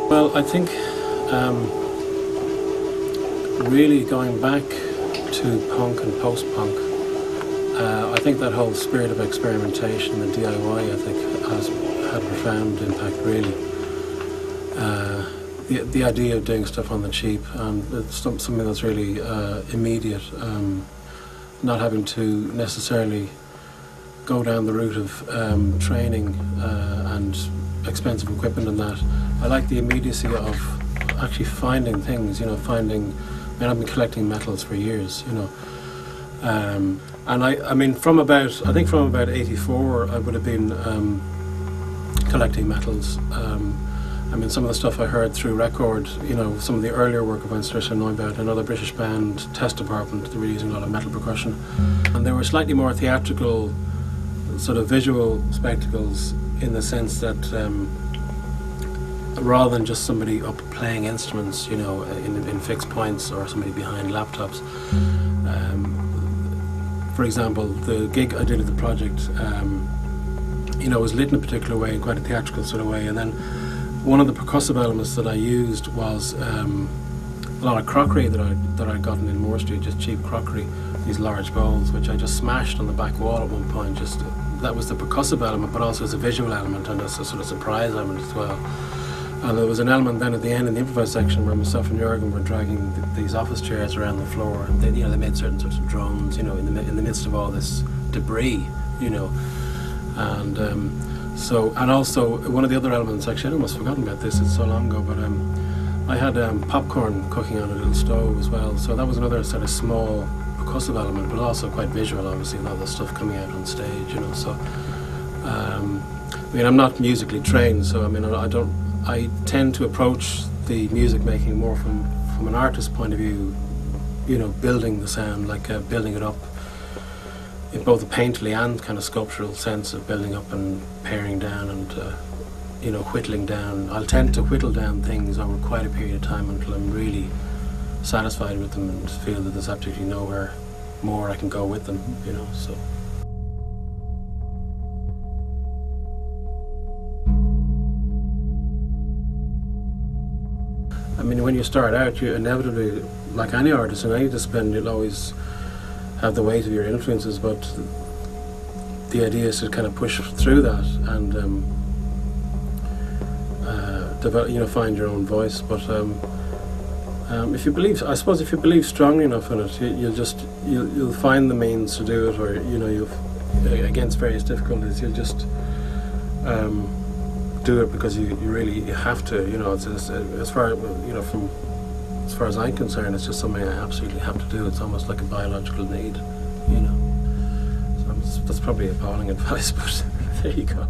Well, I think really going back to punk and post-punk, I think that whole spirit of experimentation and DIY, I think, has had a profound impact, really. The idea of doing stuff on the cheap, and it's something that's really immediate, not having to necessarily go down the route of training and expensive equipment and that. I like the immediacy of actually finding things, you know, I mean, I've been collecting metals for years, you know. And I mean, I think from about 84, I would have been collecting metals. I mean, some of the stuff I heard through record, you know, some of the earlier work of Einstrisha Neubaut, another British band, Test Department, they were using a lot of metal percussion. And they were slightly more theatrical, sort of visual spectacles, in the sense that rather than just somebody up playing instruments, you know, in fixed points, or somebody behind laptops. For example, the gig I did at the project, you know, was lit in a particular way, in quite a theatrical sort of way, and then one of the percussive elements that I used was a lot of crockery that I'd gotten in Moore Street, just cheap crockery, these large bowls, which I just smashed on the back wall at one point. Just that was the percussive element, but also as a visual element and as a sort of surprise element as well. And there was an element then at the end in the improvised section where myself and Jürgen were dragging these office chairs around the floor, and they, you know, they made certain sorts of drones, you know, in the midst of all this debris, you know. And and also one of the other elements, actually I'd almost forgotten about this, it's so long ago, but I had popcorn cooking on a little stove as well, so that was another sort of small percussive element, but also quite visual, obviously, with all the stuff coming out on stage, you know. So I mean, I'm not musically trained, so I mean, I tend to approach the music making more from an artist's point of view, you know, building the sound, like building it up in both a painterly and kind of sculptural sense of building up and paring down and, you know, whittling down. I'll tend to whittle down things over quite a period of time until I'm really satisfied with them and feel that there's absolutely nowhere more I can go with them, you know, so. I mean, when you start out, you inevitably, like any artist in any discipline, you'll always have the weight of your influences, but the idea is to kind of push through that and develop, you know, find your own voice. But if you believe strongly enough in it, you'll find the means to do it, or, you know, against various difficulties, you'll just do it because you really have to, you know. It's as far, you know, from as far as I'm concerned, it's just something I absolutely have to do. It's almost like a biological need, you know. So that's probably appalling advice, but there you go.